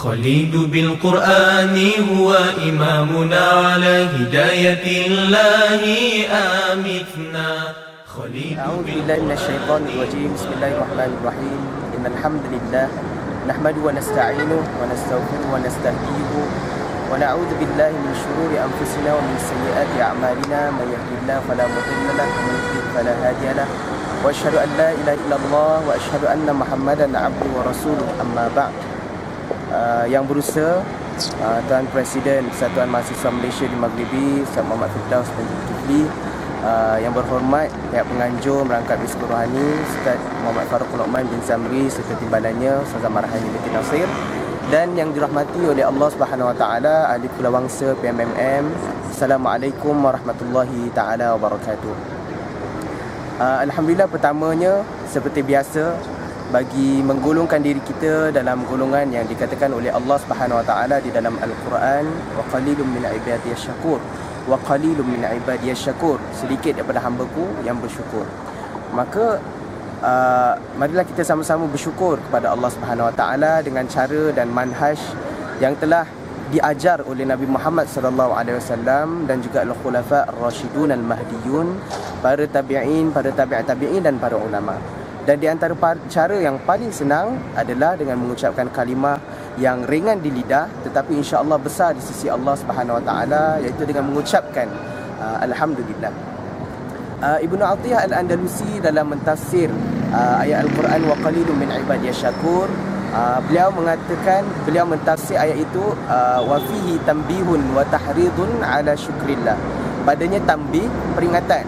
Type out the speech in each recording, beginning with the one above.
خليل بالقرآن هو إمامنا على هداية الله آمتنا. أعوذ بالله من الشيطان الرجيم. بسم الله الرحمن الرحيم. إن الحمد لله نحمده ونستعينه ونستغفره ونستهديه ونعوذ بالله من شرور أنفسنا ومن سيئات أعمالنا. من يهد الله فلا مضل له ومن يضلل فلا هادي له وأشهد أن لا إله إلا الله وأشهد أن محمدا عبده ورسوله. أما بعد. Yang berusaha Tuan Presiden Persatuan Mahasiswa Malaysia di Maghribi, Ustaz Muhammad Firdaus bin Zulkifli, yang berhormat pihak penganjur merangkap Hizbul Rohani Ustaz Muhammad Farouk Luqman bin Zamri serta timbalannya Ustazah Marhani binti Nasir, dan yang dirahmati oleh Allah Subhanahu Wa Taala ahli Kulawangsa PMMM. Assalamualaikum warahmatullahi taala wabarakatuh. Alhamdulillah, pertamanya seperti biasa bagi menggolongkan diri kita dalam golongan yang dikatakan oleh Allah Subhanahu Wa Taala di dalam Al-Quran, wa qalilum min ibadiyasy syakur, wa qalilum min ibadiyasy syakur, sedikit daripada hamba-Ku yang bersyukur. Maka marilah kita sama-sama bersyukur kepada Allah Subhanahu Wa Taala dengan cara dan manhaj yang telah diajar oleh Nabi Muhammad sallallahu alaihi wasallam dan juga al-khulafa ar-rasyidun al-mahdiyun, para tabi'in, para tabi'in dan para ulama. Dan di antara cara yang paling senang adalah dengan mengucapkan kalimah yang ringan di lidah tetapi insya-Allah besar di sisi Allah Subhanahu Wa Taala, iaitu dengan mengucapkan alhamdulillah. Ibnu Athiyah Al-Andalusi dalam mentafsir ayat Al-Quran wa qalilun min ibadiyasy syakur, beliau mengatakan, beliau mentafsir ayat itu wa fihi tanbihun wa tahridun ala syukrillah. Padanya tanbih, peringatan.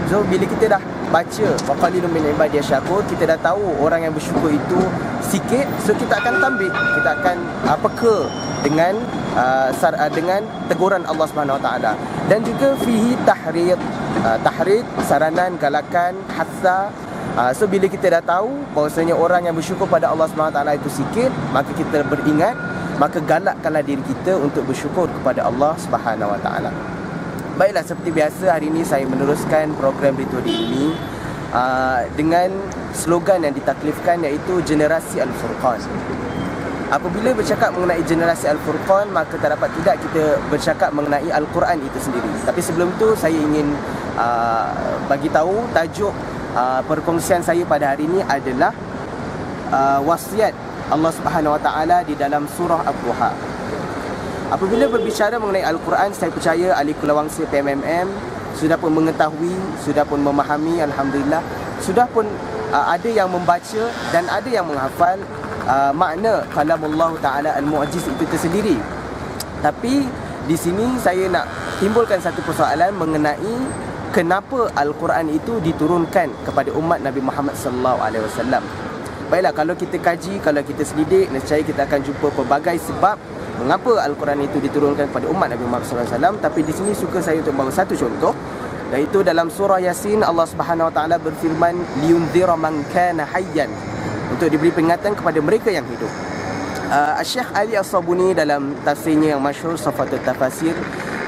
So bila kita dah baca wa qalilun min ibadiyasy syakur, kita dah tahu orang yang bersyukur itu sikit, so kita akan tanbih, kita akan peka dengan dengan teguran Allah Subhanahu Wa Taala. Dan juga fihi tahrid, saranan, galakan, hasa. So bila kita dah tahu bahawasanya orang yang bersyukur pada Allah Subhanahu Wa Taala itu sikit, maka kita beringat, maka galakkanlah diri kita untuk bersyukur kepada Allah Subhanahu Wa Taala. Baiklah, seperti biasa hari ini saya meneruskan program Ritual ini dengan slogan yang ditaklifkan, iaitu Generasi Al-Furqan. Apabila bercakap mengenai Generasi Al-Furqan, maka tak dapat tidak kita bercakap mengenai Al-Quran itu sendiri. Tapi sebelum itu saya ingin bagi tahu tajuk perkongsian saya pada hari ini adalah wasiat Allah Subhanahu Wa Taala di dalam surah Ad-Duha. Apabila berbicara mengenai Al-Quran, saya percaya ahli Kulawangsa PMMM sudah pun mengetahui, sudah pun memahami, alhamdulillah, sudah pun ada yang membaca dan ada yang menghafal makna kalamullah Ta'ala Al-Mu'jiz itu tersendiri. Tapi di sini saya nak timbulkan satu persoalan mengenai kenapa Al-Quran itu diturunkan kepada umat Nabi Muhammad sallallahu alaihi wasallam. Baiklah, kalau kita kaji, kalau kita selidik, nescaya kita akan jumpa pelbagai sebab mengapa Al-Quran itu diturunkan kepada umat Nabi Muhammad sallallahu alaihi wasallam. Tapi di sini suka saya untuk bawa satu contoh, iaitu dalam surah Yasin Allah Subhanahu Wa Taala berfirman liyunzira man kana hayyan, untuk diberi peringatan kepada mereka yang hidup. Syekh Ali As-Sabuni dalam tafsirnya yang masyhur Safatul Tafasir,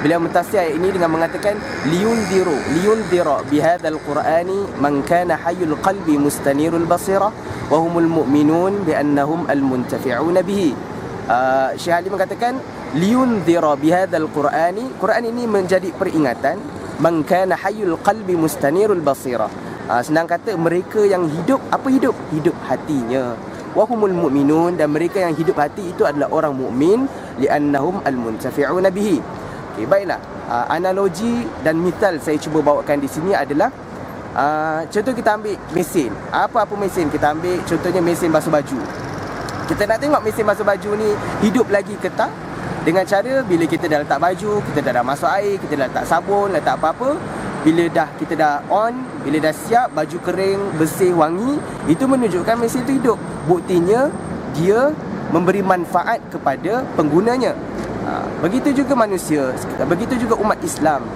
beliau mentafsir ayat ini dengan mengatakan liyunzira bihadzal qur'ani man kana hayyul qalbi mustanirul basirah wa humul mu'minun biannahum almuntafi'una bihi. Syekh Ali mengatakan liyunzira bihadzal qur'ani, Quran ini menjadi peringatan man kana hayyul qalbi mustanirul basirah. Senang kata, mereka yang hidup, apa hidup? Hidup hatinya. Wahumul mu'minun, dan mereka yang hidup hati itu adalah orang mukmin, li'annahum al-muntafi'una bihi. Okay, baiklah. Analogi dan misal saya cuba bawakan di sini adalah contoh kita ambil mesin. Apa-apa mesin kita ambil, contohnya mesin basuh baju. Kita nak tengok mesin basuh baju ni hidup lagi ke tak, dengan cara bila kita dah letak baju, kita dah masuk air, kita dah letak sabun, letak apa-apa. Bila kita dah on, bila dah siap, baju kering, bersih, wangi, itu menunjukkan mesin itu hidup. Buktinya dia memberi manfaat kepada penggunanya. Begitu juga manusia, begitu juga umat Islam.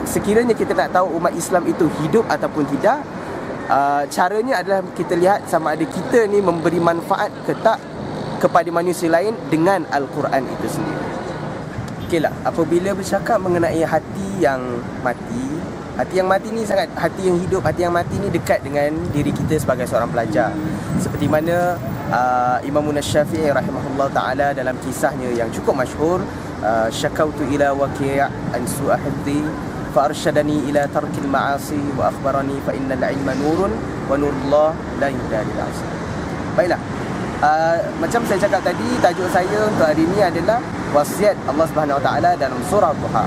Sekiranya kita nak tahu umat Islam itu hidup ataupun tidak, caranya adalah kita lihat sama ada kita ni memberi manfaat ke tak kepada manusia lain dengan Al-Quran itu sendiri. Okeylah, apabila bercakap mengenai hati yang mati, hati yang mati ni hati yang hidup, hati yang mati ni dekat dengan diri kita sebagai seorang pelajar. Seperti mana Imam Syafi'i rahimahullah ta'ala dalam kisahnya yang cukup masyhur, syakautu ila waqi' an su'a hifdhi فأرشدني إلى ترك المعاصي وأخبرني فإن العلم نور ونور الله لا يهدى للعاصي. Baiklah, macam saya cakap tadi, tajuk saya untuk hari ini adalah wasiat Allah Subhanahu Wa Taala dalam surah Duha.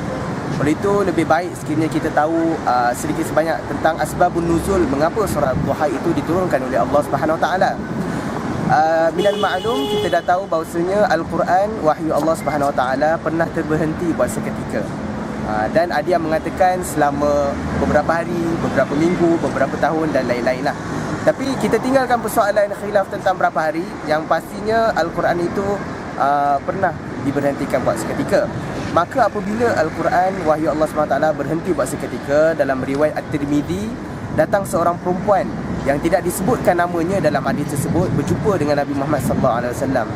Oleh itu lebih baik sekiranya kita tahu sedikit sebanyak tentang asbabun nuzul, mengapa surah Duha itu diturunkan oleh Allah Subhanahu Wa Taala. Minal ma'lum, kita dah tahu bahawasanya Al-Quran, wahyu Allah Subhanahu Wa Taala pernah terberhenti buat seketika. Dan ada yang mengatakan selama beberapa hari, beberapa minggu, beberapa tahun dan lain-lain lah. Tapi kita tinggalkan persoalan khilaf tentang berapa hari. Yang pastinya Al-Quran itu pernah diberhentikan buat seketika. Maka apabila Al-Quran, wahyu Allah SWT berhenti buat seketika, dalam riwayat At-Tirmidzi, datang seorang perempuan yang tidak disebutkan namanya dalam hadis tersebut, berjumpa dengan Nabi Muhammad SAW.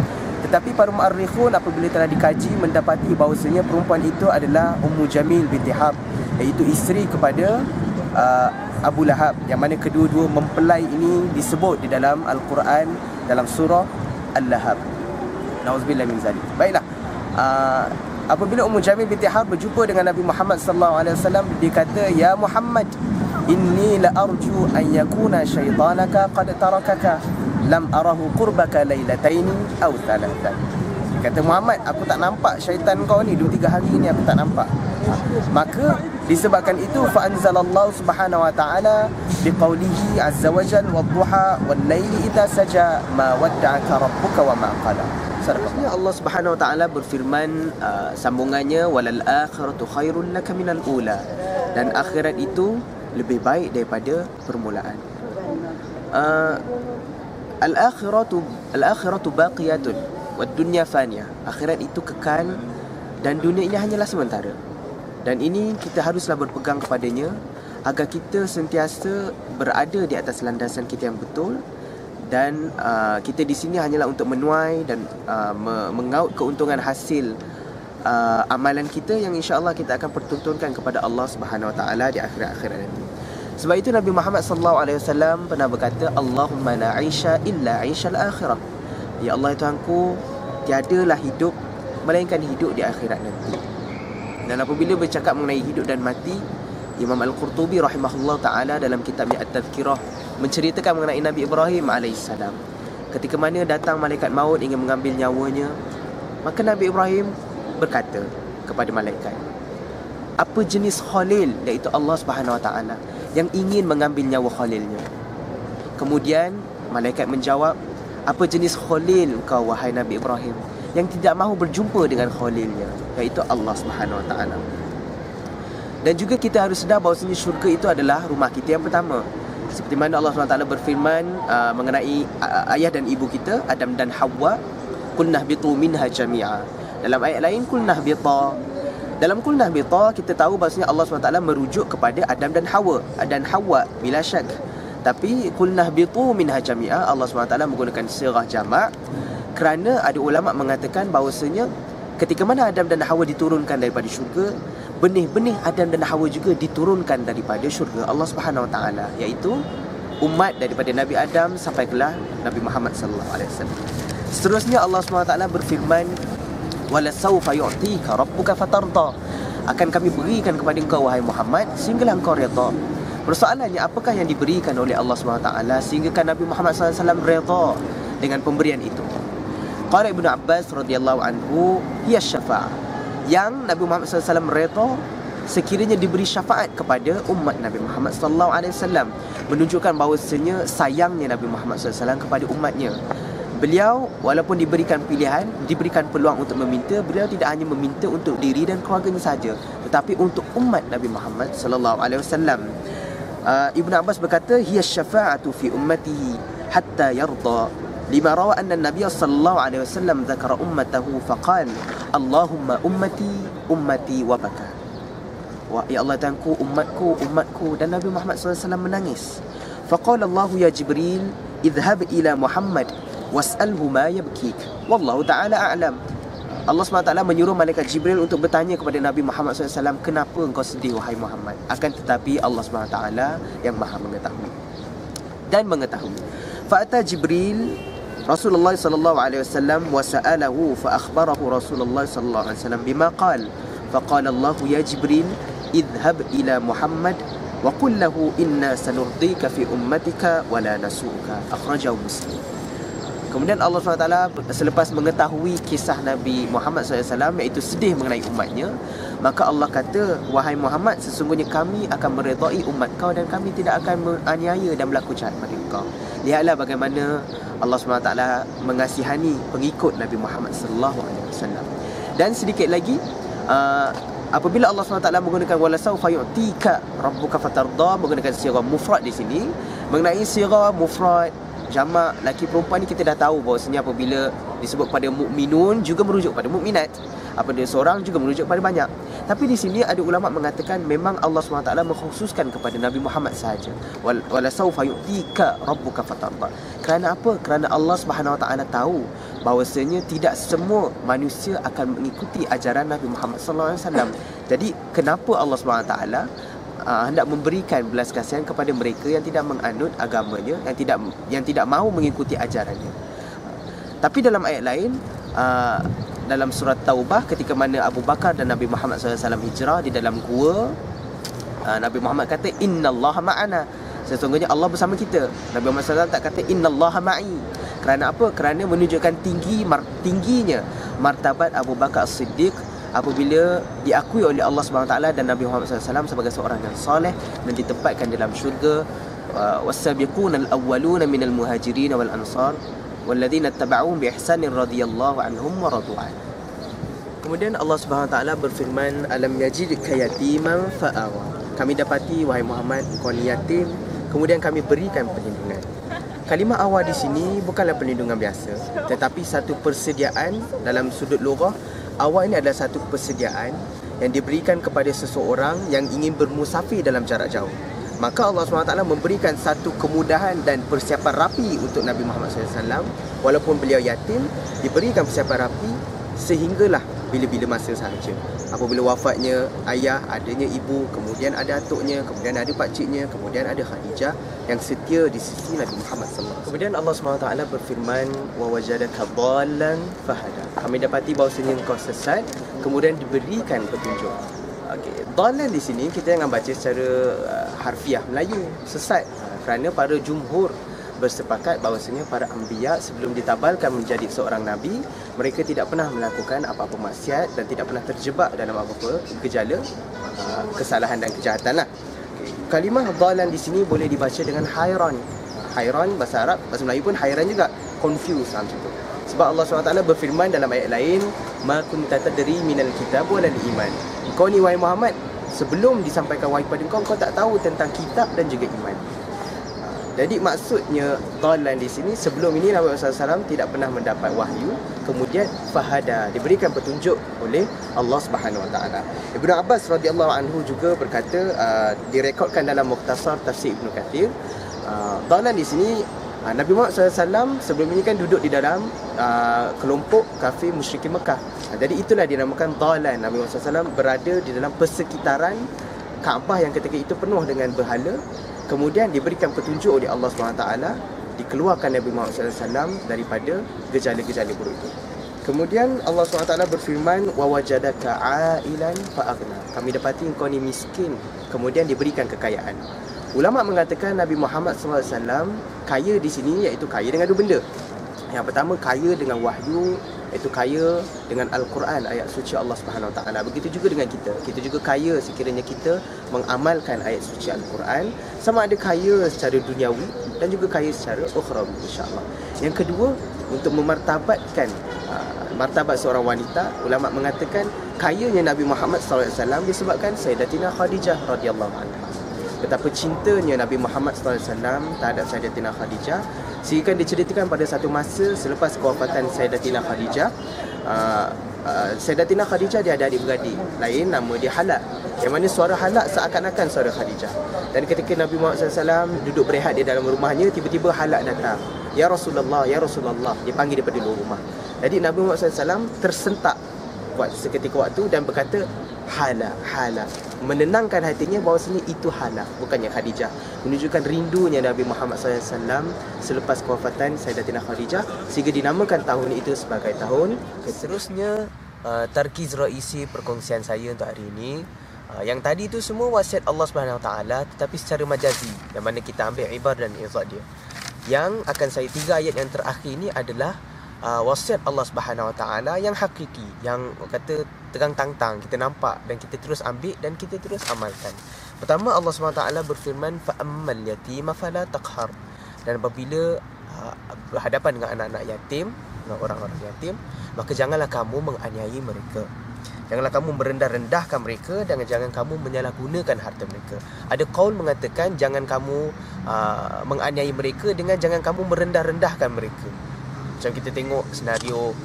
Tetapi para mu'arrikhun apabila telah dikaji mendapati bahawasanya perempuan itu adalah Ummu Jamil binti Harb, iaitu isteri kepada Abu Lahab, yang mana kedua-dua mempelai ini disebut di dalam Al-Quran dalam surah Al-Lahab. Nauzubillah min zalik. Baiklah, apabila Ummu Jamil binti Harb berjumpa dengan Nabi Muhammad SAW, dia kata, "Ya Muhammad, inni la arju an yakuna syaitanaka qad tarakaka. Lam arahu qurbaka lailataini aw thalathan." Kata Muhammad, aku tak nampak syaitan kau ni 2-3 hari ni, aku tak nampak. Maka disebabkan itu fa anzalallahu subhanahu wa ta'ala biqaulihi azza wa jalla wadduha wal laili idza saja ma wadda'aka rabbuka wa ma qala. Sebenarnya Allah Subhanahu wa taala berfirman, sambungannya, walal akhiratu khairul laka minal ula, dan akhirat itu lebih baik daripada permulaan. Al-akhiratu baqiyatun wad dunya faniyah. Akhirat itu kekal dan dunia ini hanyalah sementara. Dan ini kita haruslah berpegang kepadanya agar kita sentiasa berada di atas landasan kita yang betul. Dan kita di sini hanyalah untuk menuai dan mengaut keuntungan hasil amalan kita yang insya-Allah kita akan pertuntunkan kepada Allah Subhanahu Wa Taala di akhirat nanti. Sebab itu Nabi Muhammad SAW pernah berkata, Allahumma la 'aisha illa 'aishal akhirah. Ya Allah Tuhanku, tiadalah hidup melainkan hidup di akhirat nanti. Dan apabila bercakap mengenai hidup dan mati, Imam Al-Qurtubi rahimahullah ta'ala dalam kitabnya At-Tadhkirah menceritakan mengenai Nabi Ibrahim AS. Ketika mana datang malaikat maut ingin mengambil nyawanya, maka Nabi Ibrahim berkata kepada malaikat, apa jenis khalil, iaitu Allah Subhanahu Wa Taala, yang ingin mengambil nyawa khalilnya? Kemudian malaikat menjawab, apa jenis khalil kau wahai Nabi Ibrahim, yang tidak mahu berjumpa dengan khalilnya, iaitu Allah Subhanahu Wa Taala. Dan juga kita harus sedar bahawasanya syurga itu adalah rumah kita yang pertama. Seperti mana Allah SWT berfirman mengenai ayah dan ibu kita, Adam dan Hawa, qulna bitu minha jami'a. Dalam ayat lain, qulna bita. Dalam qulna bita, kita tahu bahawasanya Allah SWT merujuk kepada Adam dan Hawa, dan Hawa bila syak. Tapi qulna bitu minha jami'a, Allah SWT menggunakan sirah jamak kerana ada ulama mengatakan bahawasanya ketika mana Adam dan Hawa diturunkan daripada syurga, benih-benih Adam dan Hawa juga diturunkan daripada syurga Allah Subhanahu Wa Taala, iaitu umat daripada Nabi Adam sampai kelah Nabi Muhammad sallallahu alaihi wasallam. Seterusnya Allah Subhanahu Wa Taala berfirman, wala sawfa yu'tika rabbuka fatarda. Akan kami berikan kepada engkau wahai Muhammad sehinggalah engkau redha. Persoalannya, apakah yang diberikan oleh Allah Subhanahu Wa Taala sehingga Nabi Muhammad sallallahu alaihi wasallam redha dengan pemberian itu? Qala Ibnu Abbas radhiyallahu anhu, hiya syafa'ah. Yang Nabi Muhammad SAW redha sekiranya diberi syafaat kepada umat Nabi Muhammad SAW, menunjukkan bahawasanya sayangnya Nabi Muhammad SAW kepada umatnya. Beliau walaupun diberikan pilihan, diberikan peluang untuk meminta, beliau tidak hanya meminta untuk diri dan keluarganya saja, tetapi untuk umat Nabi Muhammad SAW. Ibnu Abbas berkata, hiya syafa'atu fi ummatihi hatta yarda. Lima rawa anna Nabi sallallahu alaihi wasallam dzakara ummatahu faqala Allahumma ummati wa baka. Wa ya Allah Tuhanku, umatku, dan Nabi Muhammad sallallahu alaihi wasallam menangis. Faqala Allah ya Jibril idhhab ila Muhammad was'alhu ma yabkik wallahu ta'ala a'lam. Allah SWT menyuruh malaikat Jibril untuk bertanya kepada Nabi Muhammad SAW, kenapa engkau sedih wahai Muhammad? Akan tetapi Allah SWT yang maha mengetahui dan mengetahui. Fa'ata Jibril Rasulullah sallallahu alaihi wasallam wa sa'alahu fa akhbarahu Rasulullah sallallahu alaihi wasallam bima qala. Faqala Allah ya Jibril idhhab ila Muhammad wa qul lahu inna sanurdika fi ummatika wa la nasu'uka. Akhrajahu Muslim. Kemudian Allah SWT selepas mengetahui kisah Nabi Muhammad SAW iaitu sedih mengenai umatnya, maka Allah kata, wahai Muhammad, sesungguhnya kami akan meredai umat kau dan kami tidak akan menganiaya dan berlaku jahat pada kau. Lihatlah bagaimana Allah SWT mengasihani pengikut Nabi Muhammad SAW. Dan sedikit lagi, apabila Allah SWT menggunakan walasawfa yu'tika rabbuka fatarda, menggunakan sirah mufrad di sini, mengenai sirah mufrad jamak laki perempuan ni kita dah tahu bahawasanya apabila disebut pada mukminun juga merujuk pada mukminat, apabila seorang juga merujuk pada banyak. Tapi di sini ada ulama mengatakan memang Allah SWT mengkhususkan kepada Nabi Muhammad sahaja. Wala sawfa yu'tika rabbuka fatarda. Kerana apa? Kerana Allah SWT tahu bahawasanya tidak semua manusia akan mengikuti ajaran Nabi Muhammad SAW. Jadi kenapa Allah SWT hendak memberikan belas kasihan kepada mereka yang tidak menganut agamanya, yang tidak mahu mengikuti ajarannya. Tapi dalam ayat lain, dalam surat Taubah, ketika mana Abu Bakar dan Nabi Muhammad SAW hijrah di dalam gua, Nabi Muhammad kata innallaha ma'ana, sesungguhnya Allah bersama kita. Nabi Muhammad SAW tak kata innallaha ma'i. Kerana apa? Kerana menunjukkan tingginya martabat Abu Bakar As-Siddiq apabila diakui oleh Allah SWT dan Nabi Muhammad SAW sebagai seorang yang soleh dan ditempatkan dalam syurga. Was-sabiquna al-awwaluna minal muhajirin wal ansar walladzina ittaba'uhum bi ihsanin radhiyallahu anhum wa radu an. Kemudian Allah SWT berfirman, alam yajidka yatiman fa'awa. Kami dapati wahai Muhammad kau ni yatim, kemudian kami berikan perlindungan. Kalimah awa di sini bukanlah perlindungan biasa, tetapi satu persediaan. Dalam sudut lughah, awal ini adalah satu persediaan yang diberikan kepada seseorang yang ingin bermusafir dalam jarak jauh. Maka Allah SWT memberikan satu kemudahan dan persiapan rapi untuk Nabi Muhammad SAW. Walaupun beliau yatim, diberikan persiapan rapi sehinggalah bila-bila masa sahaja. Apabila wafatnya ayah, adanya ibu, kemudian ada atuknya, kemudian ada pakciknya, kemudian ada Khadijah yang setia di sisi Nabi Muhammad SAW. Kemudian Allah SWT berfirman, wa wajadaka dhallan fahada. Kami dapati bahawasanya engkau sesat, kemudian diberikan petunjuk. Okey, dhallan di sini kita jangan baca secara harfiah Melayu, sesat. Kerana para jumhur bersepakat bahawasanya para anbiya sebelum ditabalkan menjadi seorang nabi, mereka tidak pernah melakukan apa-apa maksiat dan tidak pernah terjebak dalam apa-apa gejala kesalahan dan kejahatan lah. Kalimah dhalan di sini boleh dibaca dengan hairan. Hairan bahasa Arab, bahasa Melayu pun hairan juga, confused macam tu. Sebab Allah SWT berfirman dalam ayat lain, ma kunta tadri minal kitab wal iman. Kau ni wahai Muhammad, sebelum disampaikan wahyu pada kau tak tahu tentang kitab dan juga iman. Jadi maksudnya dhalan di sini, sebelum ini Nabi SAW tidak pernah mendapat wahyu, kemudian fahada, diberikan petunjuk oleh Allah Subhanahu Wa Taala. Ibnu Abbas radhiyallahu anhu juga berkata, direkodkan dalam Mukhtasar Tafsir Ibnu Kathir, dhalan di sini Nabi Muhammad SAW sebelum ini kan duduk di dalam kelompok kafir musyrikin Mekah. Jadi itulah dinamakan dhalan. Nabi Muhammad SAW berada di dalam persekitaran Kaabah yang ketika itu penuh dengan berhala. Kemudian diberikan petunjuk oleh Allah SWT, dikeluarkan Nabi Muhammad SAW daripada gejala-gejala buruk itu. Kemudian Allah SWT berfirman, wa wajadaka ailan fa'aghna. Kami dapati engkau ni miskin, kemudian diberikan kekayaan. Ulama mengatakan Nabi Muhammad SAW kaya di sini iaitu kaya dengan dua benda. Yang pertama, kaya dengan wahyu, iaitu kaya dengan Al-Quran, ayat suci Allah Subhanahu Wa Taala. Begitu juga dengan kita. Kita juga kaya sekiranya kita mengamalkan ayat suci Al-Quran, sama ada kaya secara duniawi dan juga kaya secara ukhrawi, insya-Allah. Yang kedua, untuk memartabatkan martabat seorang wanita, ulama mengatakan kayanya Nabi Muhammad SAW disebabkan Sayyidatina Khadijah radhiyallahu anha. Betapa cintanya Nabi Muhammad SAW terhadap Sayyidatina Khadijah, sehingga diceritakan pada satu masa selepas kewafatan Sayyidatina Khadijah, Sayyidatina Khadijah dia ada adik-beradik lain, nama dia Halak, yang mana suara Halak seakan-akan suara Khadijah. Dan ketika Nabi Muhammad SAW duduk berehat di dalam rumahnya, tiba-tiba Halak datang, ya Rasulullah, ya Rasulullah, dia panggil daripada luar rumah. Jadi Nabi Muhammad SAW tersentak buat seketika waktu dan berkata, Halak, Halak, menenangkan hatinya bahawasanya itu Hana, bukannya Khadijah. Menunjukkan rindunya Nabi Muhammad SAW selepas kewafatan Sayyidatina Khadijah, sehingga dinamakan tahun itu sebagai tahun. Seterusnya, tarkiz raisi perkongsian saya untuk hari ini. Yang tadi tu semua wasiat Allah SWT, tetapi secara majazi, yang mana kita ambil ibar dan izad dia. Yang akan saya 3 ayat yang terakhir ini adalah wasiat Allah SWT yang hakiki, yang kata terang-tang-tang, kita nampak dan kita terus ambil dan kita terus amalkan. Pertama, Allah SWT berfirman, fa'ammal yatima fala taqhar. Dan apabila berhadapan dengan anak-anak yatim, dengan orang-orang yatim, maka janganlah kamu menganiaya mereka. Janganlah kamu merendah-rendahkan mereka dan jangan kamu menyalahgunakan harta mereka. Ada qaul mengatakan jangan kamu menganiaya mereka dengan jangan kamu merendah-rendahkan mereka. Macam kita tengok senario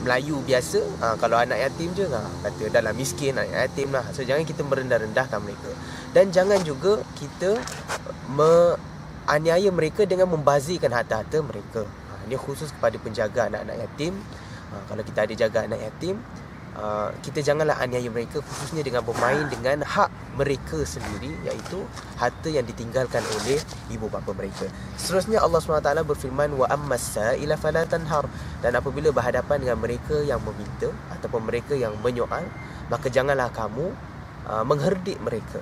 Melayu biasa, kalau anak yatim je kata dah lah miskin, anak yatim lah. So jangan kita merendah-rendahkan mereka. Dan jangan juga kita menganiaya mereka dengan membazirkan harta-harta mereka. Ini khusus kepada penjaga anak-anak yatim. Kalau kita ada jaga anak yatim, kita janganlah aniaya mereka, khususnya dengan bermain dengan hak mereka sendiri, iaitu harta yang ditinggalkan oleh ibu bapa mereka. Seterusnya Allah SWT berfirman, wa ammas sa'ila fala tanhar. Dan apabila berhadapan dengan mereka yang meminta ataupun mereka yang menyoal, maka janganlah kamu mengherdik mereka.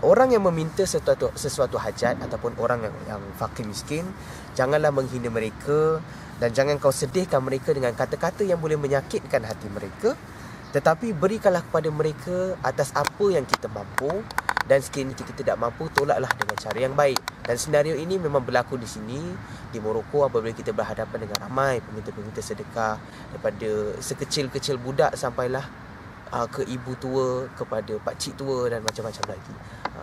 Orang yang meminta sesuatu hajat ataupun orang yang fakir miskin, janganlah menghina mereka dan jangan kau sedihkan mereka dengan kata-kata yang boleh menyakitkan hati mereka, tetapi berikanlah kepada mereka atas apa yang kita mampu, dan sekiranya kita tidak mampu, tolaklah dengan cara yang baik. Dan senario ini memang berlaku di sini di Morocco, apabila kita berhadapan dengan ramai peminta-peminta sedekah, daripada sekecil-kecil budak sampailah ke ibu tua, kepada pakcik tua dan macam-macam lagi.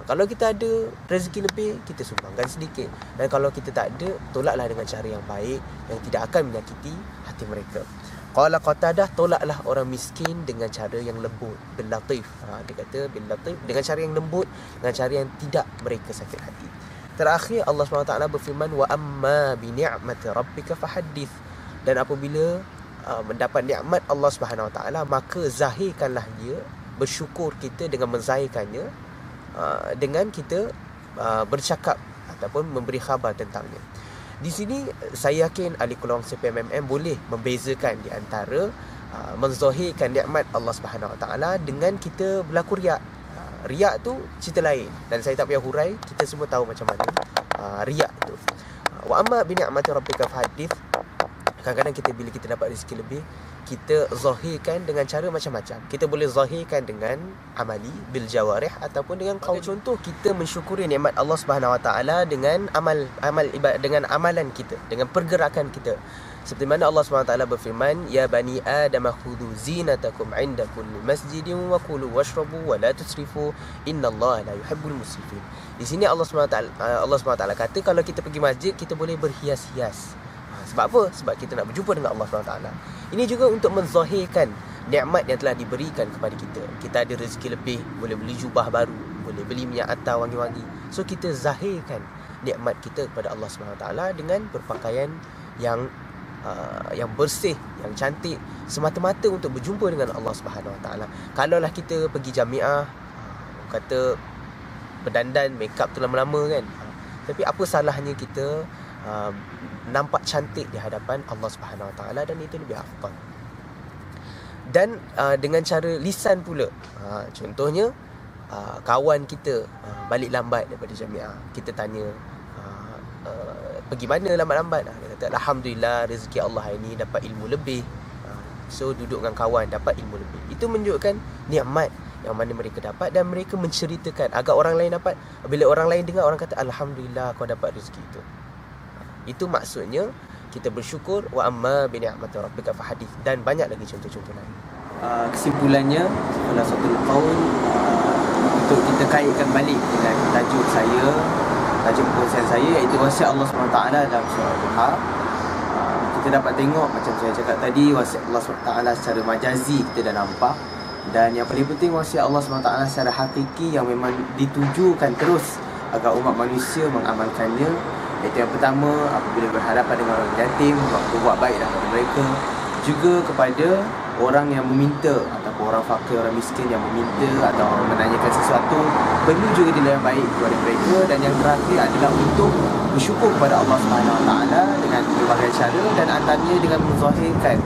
Kalau kita ada rezeki lebih, kita sumbangkan sedikit. Dan kalau kita tak ada, tolaklah dengan cara yang baik, yang tidak akan menyakiti hati mereka. Qala Qatadah, tolaklah orang miskin dengan cara yang lembut, bil latif. Dia kata bil latif, dengan cara yang lembut, dengan cara yang tidak mereka sakit hati. Terakhir Allah SWT berfirman, wa amma bi ni'mati rabbika fahaddith. Dan apabila mendapat nikmat Allah SWT, maka zahirkanlah dia, bersyukur kita dengan menzahirkannya, dengan kita bercakap ataupun memberi khabar tentangnya. Di sini saya yakin ahli keluarga CPMMM boleh membezakan di antara menzahirkan nikmat Allah SWT dengan kita berlaku riak. Riak tu cerita lain, dan saya tak payah hurai, kita semua tahu macam mana riak tu. Wa amma bi ni'mati rabbika fahaddith. Kadang-kadang kita, bila kita dapat rezeki lebih, kita zahirkan dengan cara macam-macam. Kita boleh zahirkan dengan amali, bil jawarih, ataupun dengan qaul. Contoh, kita mensyukuri nikmat Allah SWT dengan amal ibadat, dengan amalan kita, dengan pergerakan kita. Seperti mana Allah SWT berfirman, ya bani Adam khudhu zinatakum 'inda kulli masjidin wa kulu washrabu wa la tusrifu innallaha la yuhibbul musrifin. Di sini Allah SWT kata, kalau kita pergi masjid, kita boleh berhias-hias. Sebab apa? Sebab kita nak berjumpa dengan Allah SWT. Ini juga untuk menzahirkan nikmat yang telah diberikan kepada kita. Kita ada rezeki lebih, boleh beli jubah baru, boleh beli minyak atar wangi-wangi. So kita zahirkan nikmat kita kepada Allah SWT dengan berpakaian yang bersih, yang cantik, semata-mata untuk berjumpa dengan Allah SWT. Kalaulah kita pergi jamiah, kata berdandan, make up tu lama-lama kan, tapi apa salahnya kita nampak cantik di hadapan Allah Subhanahu Wa Taala, dan itu lebih afdal. Dan dengan cara lisan pula, contohnya kawan kita balik lambat daripada jamiah, kita tanya pergi mana lambat-lambat? Dia kata alhamdulillah, rezeki Allah ini dapat ilmu lebih. So duduk dengan kawan dapat ilmu lebih. Itu menunjukkan nikmat yang mana mereka dapat, dan mereka menceritakan agar orang lain dapat. Bila orang lain dengar, orang kata alhamdulillah kau dapat rezeki itu. Itu maksudnya kita bersyukur, wa amma bi ni'mati rabbika fahaddith, dan banyak lagi contoh-contoh lain. Kesimpulannya, salah satu qaul untuk kita kaitkan balik dengan tajuk perkongsian saya, iaitu wasiat Allah SWT dalam surah Duha. Kita dapat tengok, macam saya cakap tadi, wasiat Allah SWT secara majazi kita dah nampak, dan yang paling penting wasiat Allah SWT secara hakiki yang memang ditujukan terus agar umat manusia mengamalkannya. Iaitu yang pertama, apabila berhadapan dengan orang yatim, waktu buat baiklah kepada mereka. Juga kepada orang yang meminta ataupun orang fakir, orang miskin yang meminta atau menanyakan sesuatu, perlu juga dia yang baik kepada mereka. Dan yang terakhir adalah untuk bersyukur kepada Allah Subhanahu Wa Taala dengan berbagai cara, dan antaranya dengan menzahirkan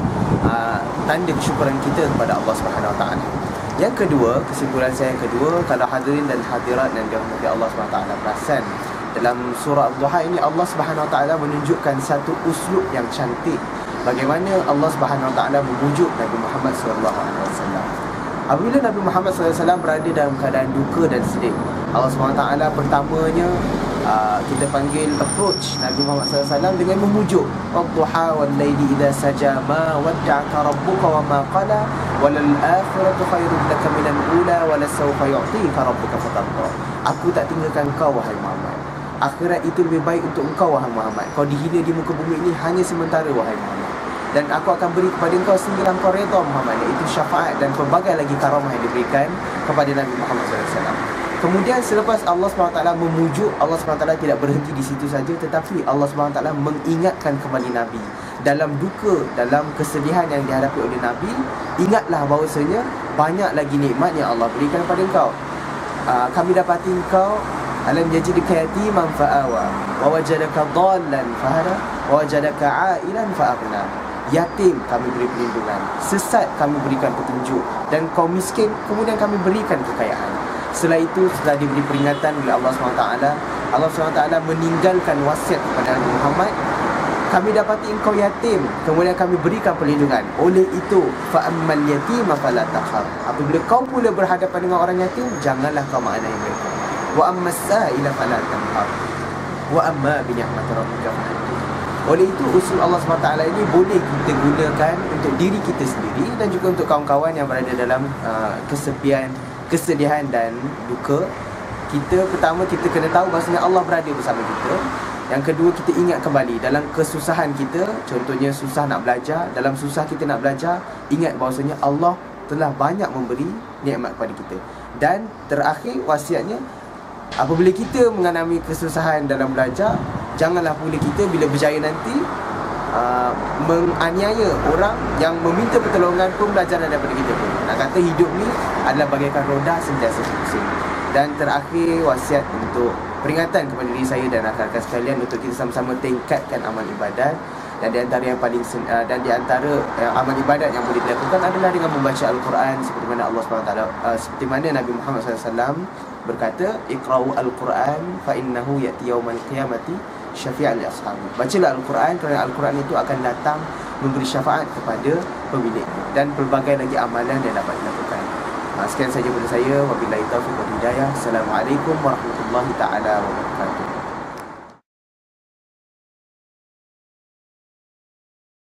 tanda kesyukuran kita kepada Allah Subhanahu Wa Taala. Yang kedua, kesimpulan saya yang kedua, kalau hadirin dan hadirat yang dirahmati Allah Subhanahu Wa Taala perasan, dalam surah Ad-Duha ini Allah Subhanahu Wa Taala menunjukkan satu uslub yang cantik bagaimana Allah Subhanahu Wa Taala memujuk Nabi Muhammad sallallahu alaihi wasallam. Apabila Nabi Muhammad sallallahu alaihi wasallam berada dalam keadaan duka dan sedih, Allah Subhanahu Wa Taala pertamanya kita panggil approach Nabi Muhammad sallallahu alaihi wasallam dengan memujuk, "Ad-duha wal laili idza saja ma wadda'aka rabbuka wa ma qala walal akhiratu khairun laka minal ula wala sawfa yu'tika rabbuka fatarda." Aku tak tinggalkan kau wahai Muhammad. Akhirat itu lebih baik untuk engkau wahai Muhammad. Kau dihina di muka bumi ini hanya sementara wahai Muhammad. Dan aku akan beri kepada engkau sehingga engkau redha Muhammad, iaitu syafaat dan pelbagai lagi karamah yang diberikan kepada Nabi Muhammad SAW. Kemudian selepas Allah SWT memujuk, Allah SWT tidak berhenti di situ saja, tetapi Allah SWT mengingatkan kembali Nabi dalam duka, dalam kesedihan yang dihadapi oleh Nabi. Ingatlah bahawasanya banyak lagi nikmat yang Allah berikan kepada engkau. Kami dapati engkau alam yajidka yatiman fa'awa wa wajadaka dhallan fahada wa wajadaka 'ailan fa'aghna. Yatim kami beri perlindungan, sesat kami berikan petunjuk, dan kaum miskin kemudian kami berikan kekayaan. Setelah itu, setelah diberi peringatan oleh Allah SWT, Allah SWT meninggalkan wasiat kepada Nabi Muhammad. Kami dapati engkau yatim, kemudian kami berikan perlindungan. Oleh itu, fa'ammal yatima fala takhaf. Apabila kau pula berhadapan dengan orang yatim, janganlah kau maknai mereka. Wa ammas sa'ila fala tanhar. Wa amma bi ni'mati rabbika fahaddith. Oleh itu, usul Allah SWT ini boleh kita gunakan untuk diri kita sendiri dan juga untuk kawan-kawan yang berada dalam kesepian, kesedihan dan duka. Pertama, kita kena tahu bahawasanya Allah berada bersama kita. Yang kedua, kita ingat kembali dalam kesusahan kita. Contohnya susah nak belajar, dalam susah kita nak belajar, ingat bahawasanya Allah telah banyak memberi nikmat kepada kita. Dan terakhir, wasiatnya, apabila kita mengalami kesusahan dalam belajar, janganlah pula kita bila berjaya nanti menganiaya orang yang meminta pertolongan pun belajar daripada kita pun. Nak kata hidup ni adalah bagaikan roda sentiasa berpusing. Dan terakhir, wasiat untuk peringatan kepada diri saya dan rakan-rakan sekalian untuk kita sama-sama tingkatkan amal ibadat. Dan di antara yang paling amal ibadat yang boleh dilakukan adalah dengan membaca Al-Quran, seperti mana Allah SWT, seperti mana Nabi Muhammad SAW berkata, "Iqra'u Al-Quran fa innahu ya'ti yaumal qiyamati syafi'an li ashabi." Bacalah Al-Quran kerana Al-Quran itu akan datang memberi syafaat kepada pemilik, dan pelbagai lagi amalan yang dapat dilakukan. Sekian saja daripada saya. Wabillahi taufiq wal hidayah. Assalamualaikum warahmatullahi taala wabarakatuh.